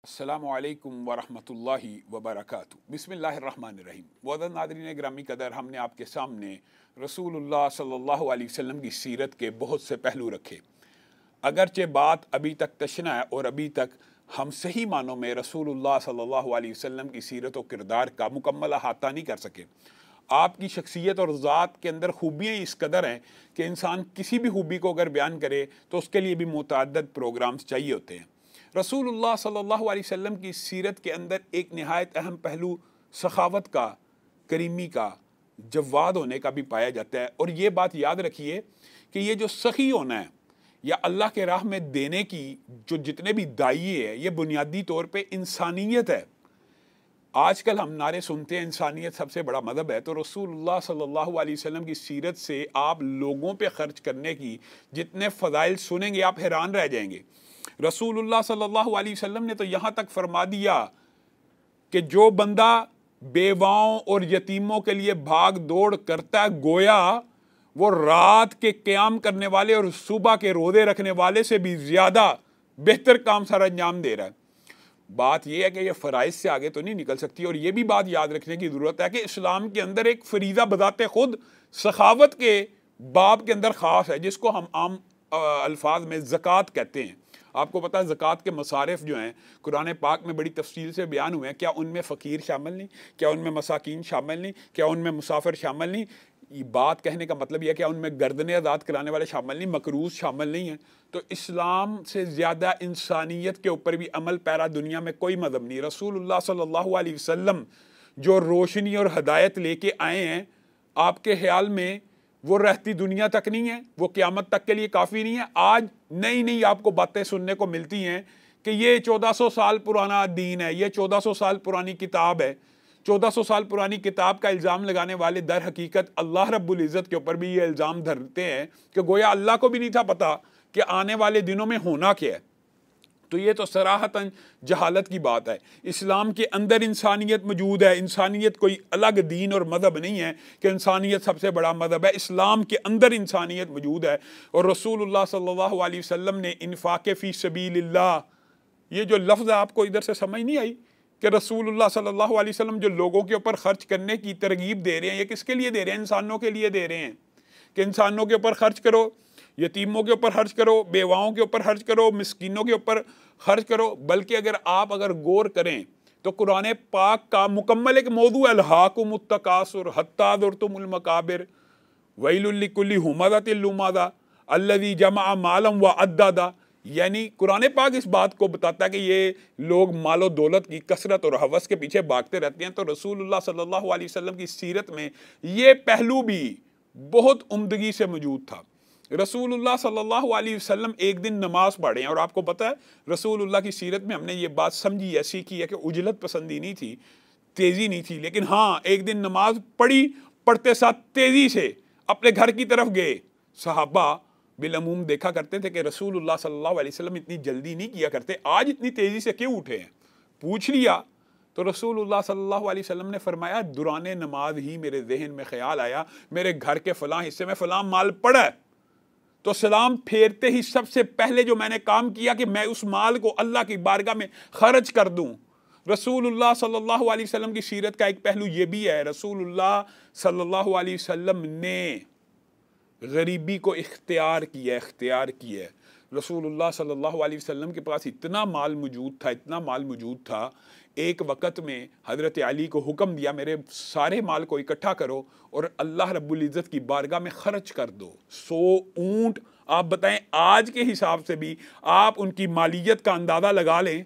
السلام علیکم ورحمۃ اللہ وبرکاتہ۔ بسم اللہ الرحمن الرحیم۔ معزز ناظرین گرامی قدر، ہم نے آپ کے سامنے رسول اللہ صلی اللہ علیہ وسلم کی سیرت کے بہت سے پہلو رکھے۔ اگرچہ بات ابھی تک تشنہ ہے اور ابھی تک ہم صحیح معنوں میں رسول اللہ صلی اللہ علیہ وسلم کی سیرت و کردار کا مکمل احاطہ نہیں کر سکے۔ آپ کی شخصیت اور ذات کے اندر خوبیاں اس قدر ہیں کہ انسان کسی بھی خوبی کو اگر بیان کرے تو اس کے لیے بھی متعدد پروگرامز چاہیے ہوتے ہیں۔ رسول اللہ صلی اللہ علیہ وسلم کی سیرت کے اندر ایک نہایت اہم پہلو سخاوت کا، کریمی کا، جواد ہونے کا بھی پایا جاتا ہے۔ اور یہ بات یاد رکھیے کہ یہ جو سخی ہونا ہے یا اللہ کے راہ میں دینے کی جو جتنے بھی داعیے ہیں، یہ بنیادی طور پہ انسانیت ہے۔ آج کل ہم نعرے سنتے ہیں انسانیت سب سے بڑا مذہب ہے، تو رسول اللہ صلی اللہ علیہ وسلم کی سیرت سے آپ لوگوں پہ خرچ کرنے کی جتنے فضائل سنیں گے آپ حیران رہ جائیں گے۔ رسول اللہ صلی اللہ علیہ وسلم نے تو یہاں تک فرما دیا کہ جو بندہ بیواؤں اور یتیموں کے لیے بھاگ دوڑ کرتا ہے، گویا وہ رات کے قیام کرنے والے اور صبح کے روزے رکھنے والے سے بھی زیادہ بہتر کام سر انجام دے رہا ہے۔ بات یہ ہے کہ یہ فرائض سے آگے تو نہیں نکل سکتی، اور یہ بھی بات یاد رکھنے کی ضرورت ہے کہ اسلام کے اندر ایک فریضہ بذات خود سخاوت کے باب کے اندر خاص ہے، جس کو ہم عام الفاظ میں زکوٰۃ کہتے ہیں۔ آپ کو پتہ ہے زکوٰۃ کے مصارف جو ہیں قرآن پاک میں بڑی تفصیل سے بیان ہوئے ہیں۔ کیا ان میں فقیر شامل نہیں؟ کیا ان میں مساکین شامل نہیں؟ کیا ان میں مسافر شامل نہیں؟ یہ بات کہنے کا مطلب یہ ہے کہ ان میں گردنیں آزاد کرانے والے شامل نہیں، مقروض شامل نہیں ہیں۔ تو اسلام سے زیادہ انسانیت کے اوپر بھی عمل پیرا دنیا میں کوئی مذہب نہیں۔ رسول اللہ صلی اللہ علیہ وسلم جو روشنی اور ہدایت لے کے آئے ہیں، آپ کے خیال میں وہ رہتی دنیا تک نہیں ہے؟ وہ قیامت تک کے لیے کافی نہیں ہے؟ آج نئی نئی آپ کو باتیں سننے کو ملتی ہیں کہ یہ 1400 سال پرانا دین ہے، یہ 1400 سال پرانی کتاب ہے۔ 1400 سال پرانی کتاب کا الزام لگانے والے در حقیقت اللہ رب العزت کے اوپر بھی یہ الزام دھرتے ہیں کہ گویا اللہ کو بھی نہیں تھا پتا کہ آنے والے دنوں میں ہونا کیا ہے۔ تو یہ تو صراحتاً جہالت کی بات ہے۔ اسلام کے اندر انسانیت موجود ہے۔ انسانیت کوئی الگ دین اور مذہب نہیں ہے کہ انسانیت سب سے بڑا مذہب ہے۔ اسلام کے اندر انسانیت موجود ہے، اور رسول اللہ صلی اللہ علیہ وسلم نے انفاق فی سبیل اللہ، یہ جو لفظ ہے آپ کو ادھر سے سمجھ نہیں آئی کہ رسول اللہ صلی اللہ علیہ وسلم جو لوگوں کے اوپر خرچ کرنے کی ترغیب دے رہے ہیں، یہ کس کے لیے دے رہے ہیں؟ انسانوں کے لیے دے رہے ہیں کہ انسانوں کے اوپر خرچ کرو، یتیموں کے اوپر خرچ کرو، بیواؤں کے اوپر خرچ کرو، مسکینوں کے اوپر خرچ کرو۔ بلکہ اگر غور کریں تو قرآن پاک کا مکمل ایک موضوع ہے، الہاکم التکاثر حتی زرتم المقابر ویل لکل ہمزۃ لمزہ الذی جمع مالا وعددہ۔ یعنی قرآن پاک اس بات کو بتاتا ہے کہ یہ لوگ مال و دولت کی کثرت اور ہوس کے پیچھے بھاگتے رہتے ہیں۔ تو رسول اللہ صلی اللہ علیہ وسلم کی سیرت میں یہ پہلو بھی بہت عمدگی سے موجود تھا۔ رسول اللہ صلی اللہ علیہ وسلم ایک دن نماز پڑھے ہیں، اور آپ کو پتہ ہے رسول اللہ کی سیرت میں ہم نے یہ بات سمجھی ہے، سیکھی ہے کہ عجلت پسندی نہیں تھی، تیزی نہیں تھی، لیکن ہاں ایک دن نماز پڑھی، پڑھتے ساتھ تیزی سے اپنے گھر کی طرف گئے۔ صحابہ بالعموم دیکھا کرتے تھے کہ رسول اللہ صلی اللہ علیہ وسلم اتنی جلدی نہیں کیا کرتے، آج اتنی تیزی سے کیوں اٹھے ہیں؟ پوچھ لیا تو رسول اللہ صلی اللہ علیہ وسلم نے فرمایا، دوران نماز ہی میرے ذہن میں خیال آیا میرے گھر کے فلاں حصے میں فلاں مال پڑا ہے، تو سلام پھیرتے ہی سب سے پہلے جو میں نے کام کیا کہ میں اس مال کو اللہ کی بارگاہ میں خرچ کر دوں۔ رسول اللہ صلی اللہ علیہ وسلم کی سیرت کا ایک پہلو یہ بھی ہے، رسول اللہ صلی اللہ علیہ وسلم نے غریبی کو اختیار کیا ہے۔ رسول اللہ صلی اللہ علیہ وسلم کے پاس اتنا مال موجود تھا، ایک وقت میں حضرت علی کو حکم دیا میرے سارے مال کو اکٹھا کرو اور اللہ رب العزت کی بارگاہ میں خرچ کر دو۔ 100 اونٹ، آپ بتائیں آج کے حساب سے بھی آپ ان کی مالیت کا اندازہ لگا لیں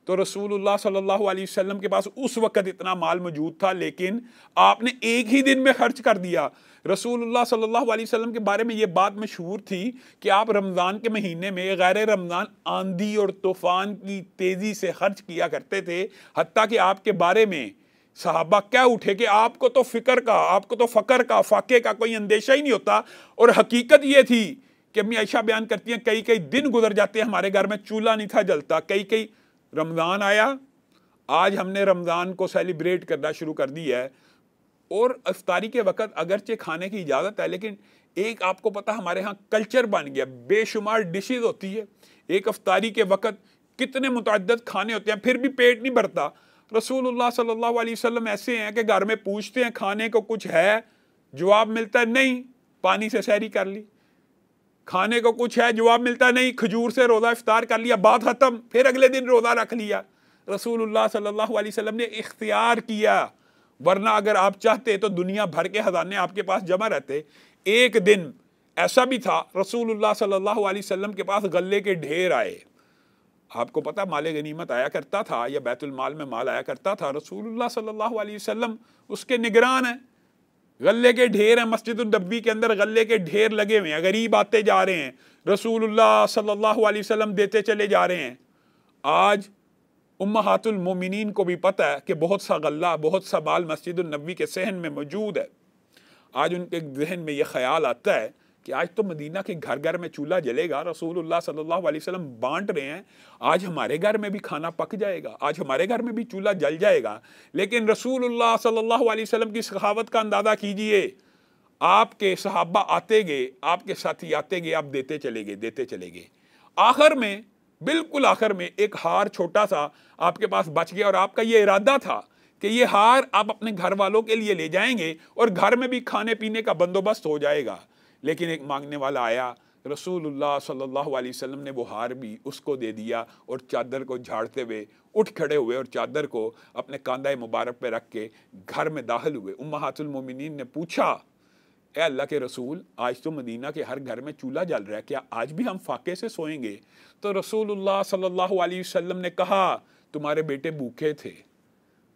تو رسول اللہ صلی اللہ علیہ وسلم کے پاس اس وقت اتنا مال موجود تھا، لیکن آپ نے ایک ہی دن میں خرچ کر دیا۔ رسول اللہ صلی اللہ علیہ وسلم کے بارے میں یہ بات مشہور تھی کہ آپ رمضان کے مہینے میں غیر رمضان آندھی اور طوفان کی تیزی سے خرچ کیا کرتے تھے، حتیٰ کہ آپ کے بارے میں صحابہ کیا اٹھے کہ آپ کو تو فقر کا فاقے کا کوئی اندیشہ ہی نہیں ہوتا۔ اور حقیقت یہ تھی کہ امی عائشہ بیان کرتی ہیں کئی دن گزر جاتے ہیں ہمارے گھر میں چولہا نہیں تھا جلتا، کئی رمضان آیا، آج ہم نے رمضان کو سیلیبریٹ کرنا شروع کر دی ہے، اور افطاری کے وقت اگرچہ کھانے کی اجازت ہے، لیکن ایک آپ کو پتہ ہمارے ہاں کلچر بن گیا، بے شمار ڈشز ہوتی ہے۔ ایک افطاری کے وقت کتنے متعدد کھانے ہوتے ہیں پھر بھی پیٹ نہیں بھرتا. رسول اللہ صلی اللہ علیہ وسلم ایسے ہیں کہ گھر میں پوچھتے ہیں کھانے کو کچھ ہے, جواب ملتا ہے نہیں, پانی سے سحری کر لی. کھانے کو کچھ ہے, جواب ملتا ہے نہیں, کھجور سے روزہ افطار کر لیا, بات ختم, پھر اگلے دن روزہ رکھ لیا. رسول اللہ صلی اللہ علیہ وسلم نے اختیار کیا, ورنہ اگر آپ چاہتے تو دنیا بھر کے خزانے آپ کے پاس جمع رہتے. ایک دن ایسا بھی تھا رسول اللہ صلی اللہ علیہ وسلم کے پاس غلے کے ڈھیر آئے. آپ کو پتا مال غنیمت آیا کرتا تھا یا بیت المال میں مال آیا کرتا تھا, رسول اللہ صلی اللہ علیہ وسلم اس کے نگران ہیں. غلے کے ڈھیر ہیں, مسجد النبوی کے اندر غلے کے ڈھیر لگے ہوئے ہیں, غریب آتے جا رہے ہیں, رسول اللہ صلی اللہ علیہ وسلم دیتے چلے جا رہے ہیں. آج امہات المومنین کو بھی پتہ ہے کہ بہت سا غلہ, بہت سا مال مسجد النبوی کے صحن میں موجود ہے. آج ان کے ذہن میں یہ خیال آتا ہے کہ آج تو مدینہ کے گھر گھر میں چولہا جلے گا, رسول اللہ صلی اللہ علیہ وسلم بانٹ رہے ہیں, آج ہمارے گھر میں بھی کھانا پک جائے گا, آج ہمارے گھر میں بھی چولہا جل جائے گا. لیکن رسول اللہ صلی اللہ علیہ وسلم کی سخاوت کا اندازہ کیجئے, آپ کے صحابہ آتے گئے, آپ کے ساتھی آتے گئے, آپ دیتے چلے گئے, دیتے چلے گئے. آخر میں, بالکل آخر میں ایک ہار چھوٹا سا آپ کے پاس بچ گیا, اور آپ کا یہ ارادہ تھا کہ یہ ہار آپ اپنے گھر والوں کے لیے لے جائیں گے اور گھر میں بھی کھانے پینے کا بندوبست ہو جائے گا. لیکن ایک مانگنے والا آیا, رسول اللہ صلی اللہ علیہ وسلم نے وہ ہار بھی اس کو دے دیا, اور چادر کو جھاڑتے ہوئے اٹھ کھڑے ہوئے اور چادر کو اپنے کاندھے مبارک پہ رکھ کے گھر میں داخل ہوئے. امہات المومنین نے پوچھا, اے اللہ کے رسول, آج تو مدینہ کے ہر گھر میں چولہا جل رہا ہے, کیا آج بھی ہم فاقے سے سوئیں گے؟ تو رسول اللہ صلی اللہ علیہ وسلم نے کہا, تمہارے بیٹے بھوکے تھے,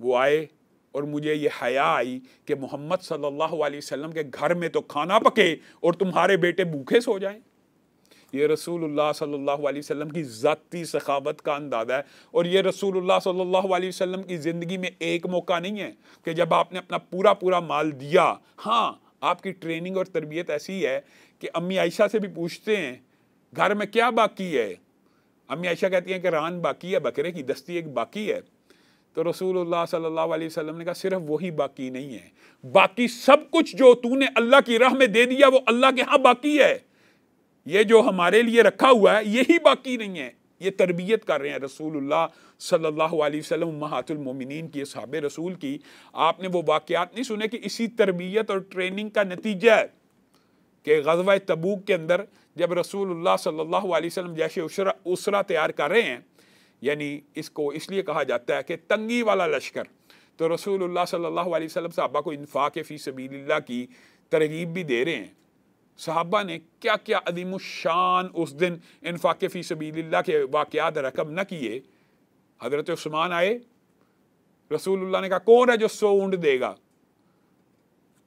وہ آئے اور مجھے یہ حیا آئی کہ محمد صلی اللہ علیہ وسلم کے گھر میں تو کھانا پکے اور تمہارے بیٹے بھوکے سو جائیں. یہ رسول اللہ صلی اللہ علیہ وسلم کی ذاتی سخاوت کا اندازہ ہے, اور یہ رسول اللہ صلی اللہ علیہ وسلم کی زندگی میں ایک موقع نہیں ہے کہ جب آپ نے اپنا پورا مال دیا. ہاں, آپ کی ٹریننگ اور تربیت ایسی ہے کہ امی عائشہ سے بھی پوچھتے ہیں گھر میں کیا باقی ہے, امی عائشہ کہتی ہیں کہ ران باقی ہے, بکرے کی دستی ایک باقی ہے. تو رسول اللہ صلی اللہ علیہ وسلم نے کہا صرف وہی باقی نہیں ہے, باقی سب کچھ جو تو نے اللہ کی راہ میں دے دیا وہ اللہ کے ہاں باقی ہے, یہ جو ہمارے لیے رکھا ہوا ہے یہی باقی نہیں ہے. یہ تربیت کر رہے ہیں رسول اللہ صلی اللہ علیہ وسلم امہات المومنین کی, اصحاب رسول کی. آپ نے وہ واقعات نہیں سنے کہ اسی تربیت اور ٹریننگ کا نتیجہ ہے کہ غزوہ تبوک کے اندر جب رسول اللہ صلی اللہ علیہ وسلم جیسے اسرہ تیار کر رہے ہیں, یعنی اس کو اس لیے کہا جاتا ہے کہ تنگی والا لشکر, تو رسول اللہ صلی اللہ علیہ وسلم صحابہ کو انفاق فی سبیل اللہ کی ترغیب بھی دے رہے ہیں. صحابہ نے کیا کیا عظیم الشان اس دن انفاق فی سبیل اللہ کے واقعات رقم نہ کیے. حضرت عثمان آئے, رسول اللہ نے کہا کون ہے جو 100 اونٹ دے گا,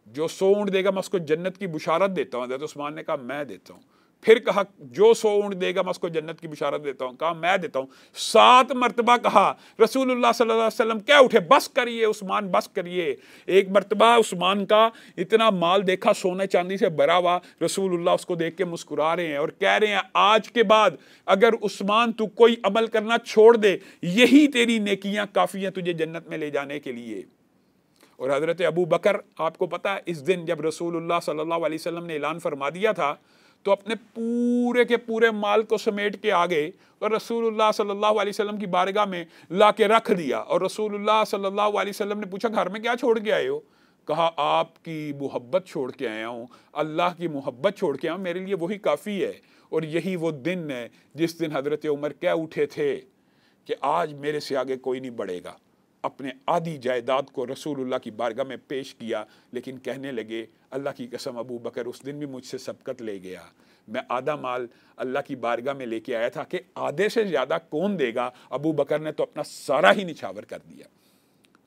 جو 100 اونٹ دے گا میں اس کو جنت کی بشارت دیتا ہوں. حضرت عثمان نے کہا میں دیتا ہوں. پھر کہا جو 100 اونٹ دے گا میں اس کو جنت کی بشارت دیتا ہوں, کہا میں دیتا ہوں. 7 مرتبہ کہا. رسول اللہ صلی اللہ علیہ وسلم کیا اٹھے, بس کریے عثمان, بس کریے. ایک مرتبہ عثمان کا اتنا مال دیکھا سونے چاندی سے بھرا ہوا, رسول اللہ اس کو دیکھ کے مسکرا رہے ہیں اور کہہ رہے ہیں آج کے بعد اگر عثمان تو کوئی عمل کرنا چھوڑ دے, یہی تیری نیکیاں کافی ہیں تجھے جنت میں لے جانے کے لیے. اور حضرت ابو بکر, آپ کو پتا ہے اس دن جب رسول اللہ صلی اللہ علیہ وسلم نے اعلان فرما دیا تھا تو اپنے پورے کے پورے مال کو سمیٹ کے آگے اور رسول اللہ صلی اللہ علیہ وسلم کی بارگاہ میں لا کے رکھ دیا. اور رسول اللہ صلی اللہ علیہ وسلم نے پوچھا گھر میں کیا چھوڑ کے آئے ہو؟ کہا آپ کی محبت چھوڑ کے آیا ہوں, اللہ کی محبت چھوڑ کے آیا ہوں, میرے لیے وہی کافی ہے. اور یہی وہ دن ہے جس دن حضرت عمر کہہ اٹھے تھے کہ آج میرے سے آگے کوئی نہیں بڑھے گا. اپنے آدھی جائیداد کو رسول اللہ کی بارگاہ میں پیش کیا, لیکن کہنے لگے اللہ کی قسم ابو بکر اس دن بھی مجھ سے سبقت لے گیا, میں آدھا مال اللہ کی بارگاہ میں لے کے آیا تھا کہ آدھے سے زیادہ کون دے گا, ابو بکر نے تو اپنا سارا ہی نچھاور کر دیا.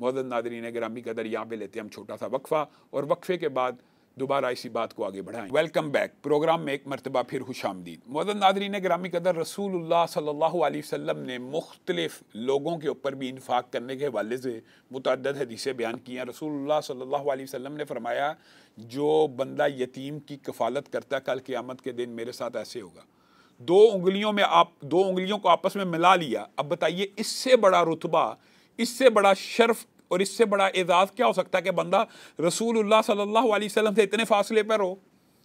معزز ناظرین گرامی قدر, یہاں پہ لیتے ہیں ہم چھوٹا سا وقفہ, اور وقفے کے بعد دوبارہ اسی بات کو آگے بڑھائیں. ویلکم بیک, پروگرام میں ایک مرتبہ پھر خوش آمدید. معزز ناظرین گرامی قدر, رسول اللہ صلی اللہ علیہ وسلم نے مختلف لوگوں کے اوپر بھی انفاق کرنے کے حوالے سے متعدد حدیثیں بیان کی ہیں. رسول اللہ صلی اللہ علیہ وسلم نے فرمایا جو بندہ یتیم کی کفالت کرتا ہے کل قیامت کے دن میرے ساتھ ایسے ہوگا. 2 انگلیوں کو آپس میں ملا لیا. اب بتائیے اس سے بڑا رتبہ, اس سے بڑا شرف اور اس سے بڑا اعزاز کیا ہو سکتا ہے کہ بندہ رسول اللہ صلی اللہ علیہ وسلم سے اتنے فاصلے پر ہو.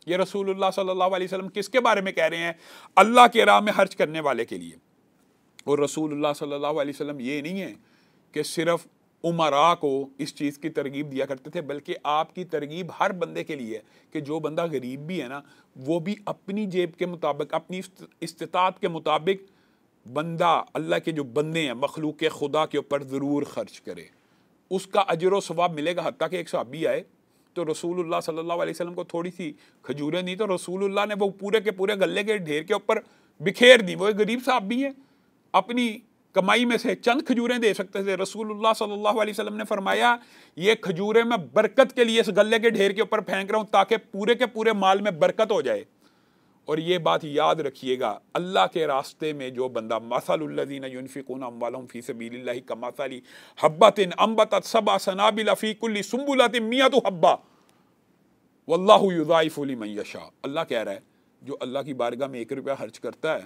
یہ رسول اللہ صلی اللہ علیہ وسلم کس کے بارے میں کہہ رہے ہیں؟ اللہ کے راہ میں خرچ کرنے والے کے لیے. اور رسول اللہ صلی اللہ علیہ وسلم یہ نہیں ہے کہ صرف امراء کو اس چیز کی ترغیب دیا کرتے تھے، بلکہ آپ کی ترغیب ہر بندے کے لیے ہے کہ جو بندہ غریب بھی ہے نا، وہ بھی اپنی جیب کے مطابق، اپنی استطاعت کے مطابق بندہ، اللہ کے جو بندے ہیں مخلوق خدا کے اوپر ضرور خرچ کرے، اس کا اجر و ثواب ملے گا۔ حتیٰ کہ ایک صحابی آئے تو رسول اللہ صلی اللہ علیہ وسلم کو تھوڑی سی کھجوریں دی تو رسول اللہ نے وہ پورے کے پورے گلے کے ڈھیر کے اوپر بکھیر دی۔ وہ ایک غریب صحابی ہیں، اپنی کمائی میں سے چند کھجوریں دے سکتے تھے۔ رسول اللہ صلی اللہ علیہ وسلم نے فرمایا یہ کھجوریں میں برکت کے لیے اس گلے کے ڈھیر کے اوپر پھینک رہا ہوں تاکہ پورے کے پورے مال میں برکت ہو جائے۔ اور یہ بات یاد رکھیے گا، اللہ کے راستے میں جو بندہ، مثل الذین ينفقون اموالهم فی سبیل اللہ کمثل حبۃ انبتت سبع سنابل فی کل سنبلۃ مئۃ حبۃ واللہ یضاعف لمن یشاء۔ اللہ کہہ رہا ہے جو اللہ کی بارگاہ میں 1 روپیہ خرچ کرتا ہے،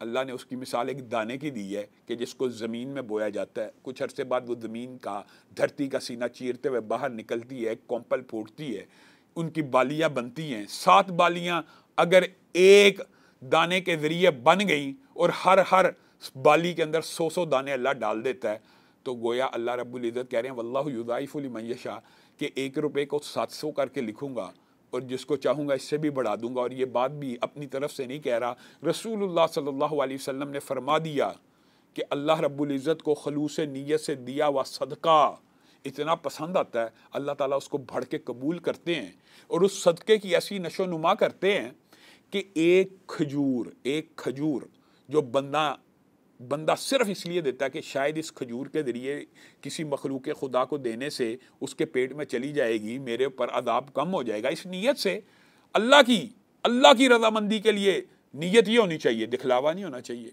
اللہ نے اس کی مثال ایک دانے کی دی ہے کہ جس کو زمین میں بویا جاتا ہے، کچھ عرصے بعد وہ زمین کا، دھرتی کا سینہ چیرتے ہوئے باہر نکلتی ہے، ایک کمپل پھوٹتی ہے، ان کی بالیاں بنتی ہیں۔ 7 بالیاں اگر ایک دانے کے ذریعے بن گئیں اور ہر بالی کے اندر 100 دانے اللہ ڈال دیتا ہے، تو گویا اللہ رب العزت کہہ رہے ہیں واللہ یضاعف لمن یشاء کہ 1 روپے کو 700 کر کے لکھوں گا اور جس کو چاہوں گا اس سے بھی بڑھا دوں گا۔ اور یہ بات بھی اپنی طرف سے نہیں کہہ رہا، رسول اللہ صلی اللہ علیہ وسلم نے فرما دیا کہ اللہ رب العزت کو خلوص نیت سے دیا ہوا صدقہ اتنا پسند آتا ہے، اللہ تعالیٰ اس کو بڑھ کے قبول کرتے ہیں اور اس صدقے کی ایسی نشو و نما کرتے ہیں کہ ایک کھجور جو بندہ صرف اس لیے دیتا ہے کہ شاید اس کھجور کے ذریعے کسی مخلوق خدا کو دینے سے اس کے پیٹ میں چلی جائے گی، میرے اوپر عذاب کم ہو جائے گا، اس نیت سے اللہ کی رضامندی کے لیے نیت یہ ہونی چاہیے، دکھلاوا نہیں ہونا چاہیے۔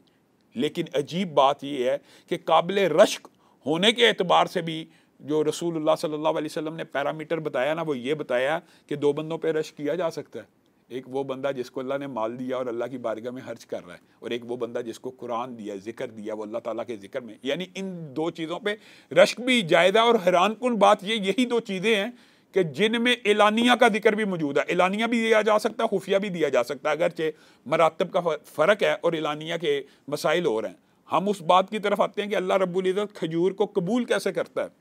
لیکن عجیب بات یہ ہے کہ قابل رشک ہونے کے اعتبار سے بھی جو رسول اللہ صلی اللہ علیہ وسلم نے پیرامیٹر بتایا نا، وہ یہ بتایا کہ 2 بندوں پہ رشک کیا جا سکتا ہے۔ ایک وہ بندہ جس کو اللہ نے مال دیا اور اللہ کی بارگاہ میں خرچ کر رہا ہے، اور ایک وہ بندہ جس کو قرآن دیا، ذکر دیا، وہ اللہ تعالیٰ کے ذکر میں، یعنی ان 2 چیزوں پہ رشک بھی جائز ہے۔ اور حیران کن بات یہی 2 چیزیں ہیں کہ جن میں اعلانیہ کا ذکر بھی موجود ہے۔ اعلانیہ بھی دیا جا سکتا ہے، خفیہ بھی دیا جا سکتا ہے، اگرچہ مراتب کا فرق ہے اور اعلانیہ کے مسائل اور ہیں۔ ہم اس بات کی طرف آتے ہیں کہ اللہ رب العزت کھجور کو قبول کیسے کرتا ہے۔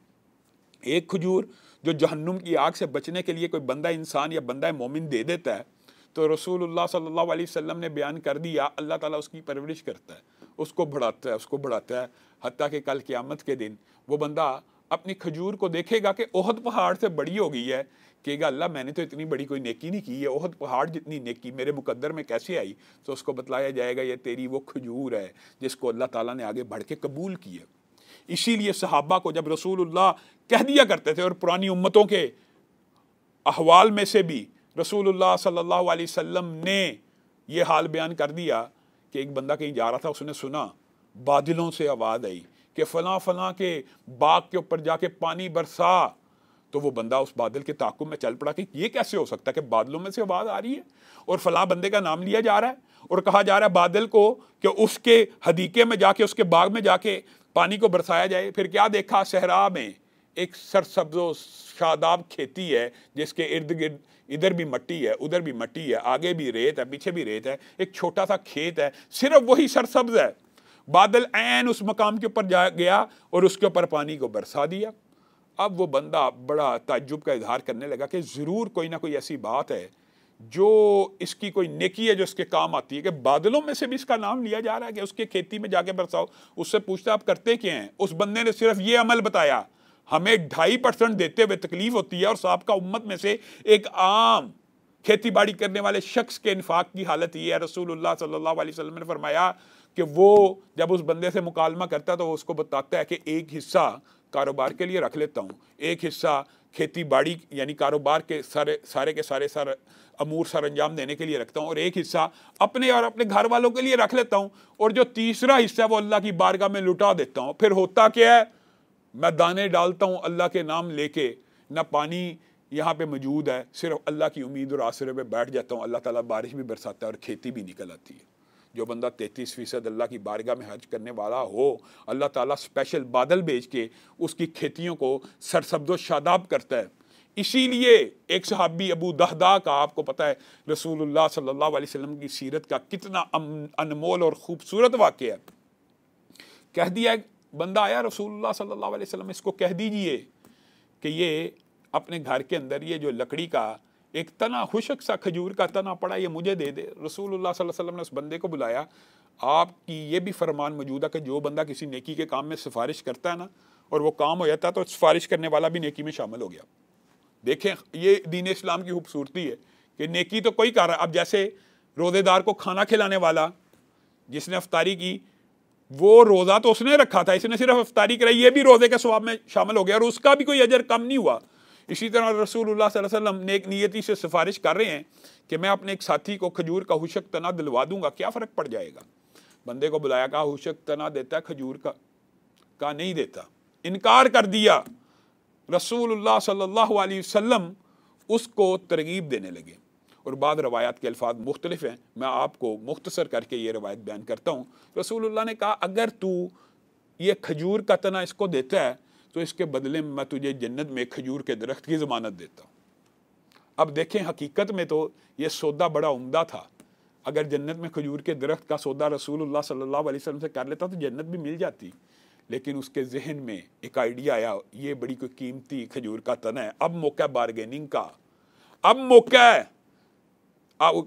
ایک کھجور جو جہنم کی آگ سے بچنے کے لیے کوئی بندہ انسان یا بندہ مومن دے دیتا ہے، تو رسول اللہ صلی اللہ علیہ وسلم نے بیان کر دیا اللہ تعالیٰ اس کی پرورش کرتا ہے، اس کو بڑھاتا ہے، حتیٰ کہ کل قیامت کے دن وہ بندہ اپنی کھجور کو دیکھے گا کہ احد پہاڑ سے بڑی ہو گئی ہے، کہے گا اللہ میں نے تو اتنی بڑی کوئی نیکی نہیں کی ہے، احد پہاڑ جتنی نیکی میرے مقدر میں کیسے آئی؟ تو اس کو بتلایا جائے گا یہ تیری وہ کھجور ہے جس کو اللہ تعالیٰ نے آگے بڑھ کے قبول کیا۔ اسی لیے صحابہ کو جب رسول اللہ کہہ دیا کرتے تھے، اور پرانی امتوں کے احوال میں سے بھی رسول اللہ صلی اللہ علیہ وسلم نے یہ حال بیان کر دیا کہ ایک بندہ کہیں جا رہا تھا، اس نے سنا بادلوں سے آواز آئی کہ فلاں فلاں کے باغ کے اوپر جا کے پانی برسا، تو وہ بندہ اس بادل کے تعاقب میں چل پڑا کہ یہ کیسے ہو سکتا ہے کہ بادلوں میں سے آواز آ رہی ہے اور فلاں بندے کا نام لیا جا رہا ہے اور کہا جا رہا ہے بادل کو کہ اس کے حدیقے میں جا کے، اس کے باغ میں جا کے پانی کو برسایا جائے۔ پھر کیا دیکھا؟ صحرا میں ایک سرسبز و شاداب کھیتی ہے جس کے ارد گرد ادھر بھی مٹی ہے، ادھر بھی مٹی ہے، آگے بھی ریت ہے، پیچھے بھی ریت ہے، ایک چھوٹا سا کھیت ہے، صرف وہی سرسبز ہے۔ بادل عین اس مقام کے اوپر گیا اور اس کے اوپر پانی کو برسا دیا۔ اب وہ بندہ بڑا تعجب کا اظہار کرنے لگا کہ ضرور کوئی نہ کوئی ایسی بات ہے جو اس کی کوئی نیکی ہے جو اس کے کام آتی ہے، کہ بادلوں میں سے بھی اس کا نام لیا جا رہا ہے کہ اس کے کھیتی میں جا کے برساؤ۔ اس سے پوچھتا آپ کرتے کیا ہیں؟ اس بندے نے صرف یہ عمل بتایا، ہمیں 2.5% دیتے ہوئے تکلیف ہوتی ہے، اور سابقہ امت میں سے ایک عام کھیتی باڑی کرنے والے شخص کے انفاق کی حالت یہ ہے۔ رسول اللہ صلی اللہ علیہ وسلم نے فرمایا کہ وہ جب اس بندے سے مکالمہ کرتا ہے تو وہ اس کو بتاتا ہے کہ ایک حصہ کاروبار کے لیے رکھ لیتا ہوں، ایک حصہ کھیتی باڑی یعنی کاروبار کے سارے کے سارے امور سر انجام دینے کے لیے رکھتا ہوں، اور ایک حصہ اپنے اور اپنے گھر والوں کے لیے رکھ لیتا ہوں، اور جو تیسرا حصہ وہ اللہ کی بارگاہ میں لٹا دیتا ہوں۔ پھر ہوتا کیا ہے؟ میں دانے ڈالتا ہوں اللہ کے نام لے کے، نہ پانی یہاں پہ موجود ہے، صرف اللہ کی امید اور آسرے پہ بیٹھ جاتا ہوں، اللہ تعالیٰ بارش بھی برساتا ہے اور کھیتی بھی نکل آتی ہے۔ جو بندہ 33% اللہ کی بارگاہ میں خرچ کرنے والا ہو، اللہ تعالیٰ اسپیشل بادل بھیج کے اس کی کھیتیوں کو سرسبز و شاداب کرتا ہے۔ اسی لیے ایک صحابی ابو دہدہ کا، آپ کو پتہ ہے رسول اللہ صلی اللہ علیہ وسلم کی سیرت کا کتنا انمول اور خوبصورت واقعہ ہے۔ کہہ دیا بندہ آیا رسول اللہ صلی اللہ علیہ وسلم اس کو کہہ دیجئے کہ یہ اپنے گھر کے اندر یہ جو لکڑی کا ایک تنا خشک سا کھجور کا تنا پڑا یہ مجھے دے دے. رسول اللہ صلی اللہ علیہ وسلم نے اس بندے کو بلایا. آپ کی یہ بھی فرمان موجود ہے کہ جو بندہ کسی نیکی کے کام میں سفارش کرتا ہے نا اور وہ کام ہو جاتا ہے تو سفارش کرنے والا بھی نیکی میں شامل ہو گیا. دیکھیں یہ دین اسلام کی خوبصورتی ہے کہ نیکی تو کوئی کر رہا ہے. اب جیسے روزے دار کو کھانا کھلانے والا جس نے افطاری کی وہ روزہ تو اس نے رکھا تھا, اس نے صرف افطاری کرائی, یہ بھی روزے کے ثواب میں شامل ہو گیا اور اس کا بھی کوئی اجر کم نہیں ہوا. اسی طرح رسول اللہ صلی اللہ علیہ وسلم نیک نیتی سے سفارش کر رہے ہیں کہ میں اپنے ایک ساتھی کو کھجور کا خشک تنا دلوا دوں گا, کیا فرق پڑ جائے گا. بندے کو بلایا, کہا خشک تنا دیتا ہے کھجور کا نہیں دیتا, انکار کر دیا. رسول اللہ صلی اللہ علیہ وسلم اس کو ترغیب دینے لگے. اور بعض روایات کے الفاظ مختلف ہیں, میں آپ کو مختصر کر کے یہ روایت بیان کرتا ہوں. رسول اللہ نے کہا اگر تو یہ کھجور کا تنا اس کو دیتا ہے تو اس کے بدلے میں تجھے جنت میں کھجور کے درخت کی ضمانت دیتا ہوں. اب دیکھیں حقیقت میں تو یہ سودا بڑا عمدہ تھا. اگر جنت میں کھجور کے درخت کا سودا رسول اللہ صلی اللہ علیہ وسلم سے کر لیتا تو جنت بھی مل جاتی. لیکن اس کے ذہن میں ایک آئیڈیا آیا, یہ بڑی کوئی قیمتی کھجور کا تنا ہے, اب موقع بارگیننگ کا, اب موقع ہے.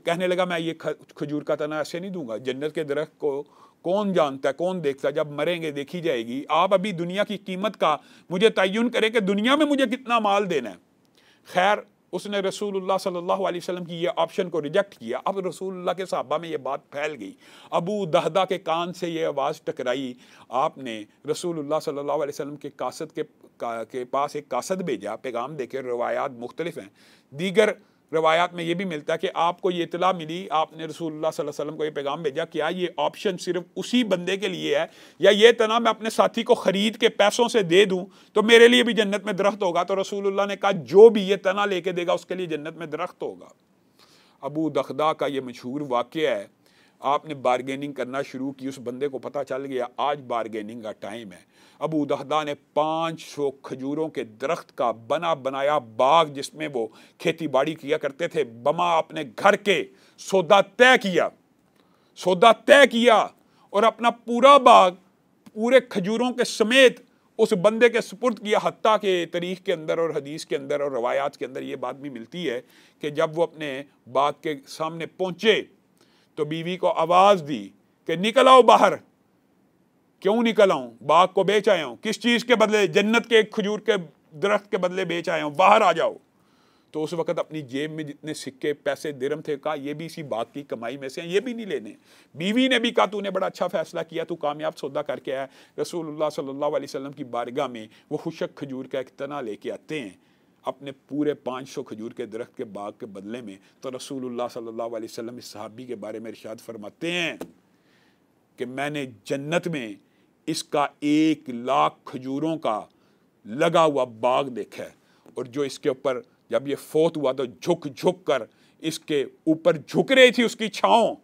کہنے لگا میں یہ کھجور کا تنا ایسے نہیں دوں گا, جنت کے درخت کو کون جانتا ہے کون دیکھتا ہے, جب مریں گے دیکھی جائے گی. آپ ابھی دنیا کی قیمت کا مجھے تعین کریں کہ دنیا میں مجھے کتنا مال دینا ہے. خیر اس نے رسول اللہ صلی اللہ علیہ وسلم کی یہ آپشن کو ریجیکٹ کیا. اب رسول اللہ کے صحابہ میں یہ بات پھیل گئی. ابو دہدہ کے کان سے یہ آواز ٹکرائی. آپ نے رسول اللہ صلی اللہ علیہ وسلم کے قاصد کے پاس ایک قاصد بھیجا, پیغام دے کے. روایات مختلف ہیں. دیگر روایات میں یہ بھی ملتا ہے کہ آپ کو یہ اطلاع ملی, آپ نے رسول اللہ صلی اللہ علیہ وسلم کو یہ پیغام بھیجا, کیا یہ آپشن صرف اسی بندے کے لیے ہے یا یہ تنا میں اپنے ساتھی کو خرید کے پیسوں سے دے دوں تو میرے لیے بھی جنت میں درخت ہوگا. تو رسول اللہ نے کہا جو بھی یہ تنا لے کے دے گا اس کے لیے جنت میں درخت ہوگا. ابو دغدہ کا یہ مشہور واقعہ ہے. آپ نے بارگیننگ کرنا شروع کی, اس بندے کو پتہ چل گیا آج بارگیننگ کا ٹائم ہے. ابو دغدہ نے 500 کھجوروں کے درخت کا بنا بنایا باغ جس میں وہ کھیتی باڑی کیا کرتے تھے, بما اپنے گھر کے سودا طے کیا اور اپنا پورا باغ پورے کھجوروں کے سمیت اس بندے کے سپرد کیا. حتیٰ کہ تاریخ کے اندر اور حدیث کے اندر اور روایات کے اندر یہ بات بھی ملتی ہے کہ جب وہ اپنے باغ کے سامنے پہنچے تو بیوی کو آواز دی کہ نکل آؤ باہر. کیوں نکل آؤں؟ باغ کو بیچ آیا ہوں. کس چیز کے بدلے؟ جنت کے کھجور کے درخت کے بدلے بیچ آیا ہوں, باہر آ جاؤ. تو اس وقت اپنی جیب میں جتنے سکے پیسے درم تھے کہا یہ بھی اسی باغ کی کمائی میں سے ہیں, یہ بھی نہیں لینے. بیوی نے بھی کہا تو نے بڑا اچھا فیصلہ کیا, تو کامیاب سودا کر کے آیا. رسول اللہ صلی اللہ علیہ وسلم کی بارگاہ میں وہ خشک کھجور کا ایک تنا لے کے آتے ہیں اپنے پورے 500 کھجور کے درخت کے باغ کے بدلے میں. تو رسول اللہ صلی اللہ علیہ وسلم اس صحابی کے بارے میں ارشاد فرماتے ہیں کہ میں نے جنت میں اس کا 1,00,000 کھجوروں کا لگا ہوا باغ دیکھا ہے, اور جو اس کے اوپر جب یہ فوت ہوا تو جھک جھک کر اس کے اوپر جھک رہی تھی اس کی چھاؤں.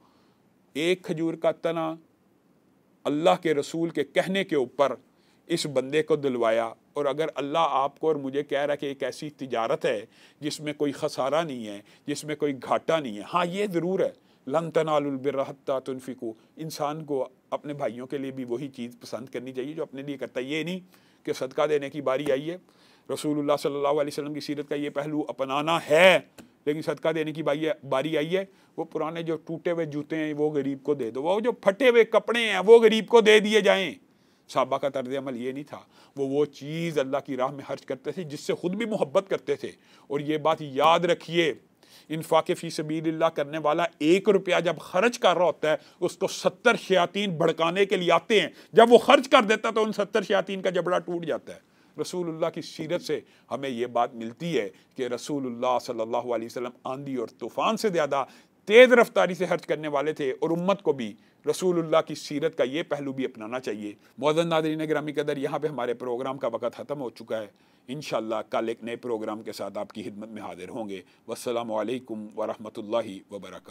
ایک کھجور کا تنا اللہ کے رسول کے کہنے کے اوپر اس بندے کو دلوایا. اور اگر اللہ آپ کو اور مجھے کہہ رہا ہے کہ ایک ایسی تجارت ہے جس میں کوئی خسارہ نہیں ہے, جس میں کوئی گھاٹا نہیں ہے, ہاں یہ ضرور ہے لن تنالوا البر حتی تنفقوا, انسان کو اپنے بھائیوں کے لیے بھی وہی چیز پسند کرنی چاہیے جو اپنے لیے کرتا ہے. یہ نہیں کہ صدقہ دینے کی باری آئی ہے, رسول اللہ صلی اللہ علیہ وسلم کی سیرت کا یہ پہلو اپنانا ہے, لیکن صدقہ دینے کی باری آئی ہے وہ پرانے جو ٹوٹے ہوئے جوتے ہیں وہ غریب کو دے دو, وہ جو پھٹے ہوئے کپڑے ہیں وہ غریب کو دے دیے جائیں. صحابہ کا طرز عمل یہ نہیں تھا, وہ چیز اللہ کی راہ میں خرچ کرتے تھے جس سے خود بھی محبت کرتے تھے. اور یہ بات یاد رکھیے, انفاق فی سبیل اللہ کرنے والا 1 روپیہ جب خرچ کر رہا ہوتا ہے اس کو 70 شیاطین بھڑکانے کے لیے آتے ہیں. جب وہ خرچ کر دیتا تو ان 70 شیاطین کا جبڑا ٹوٹ جاتا ہے. رسول اللہ کی سیرت سے ہمیں یہ بات ملتی ہے کہ رسول اللہ صلی اللہ علیہ وسلم آندھی اور طوفان سے زیادہ تیز رفتاری سے خرچ کرنے والے تھے, اور امت کو بھی رسول اللہ کی سیرت کا یہ پہلو بھی اپنانا چاہیے. معزز ناظرین گرامی قدر, یہاں پہ ہمارے پروگرام کا وقت ختم ہو چکا ہے. انشاءاللہ کل ایک نئے پروگرام کے ساتھ آپ کی خدمت میں حاضر ہوں گے. والسلام علیکم ورحمۃ اللہ وبرکاتہ.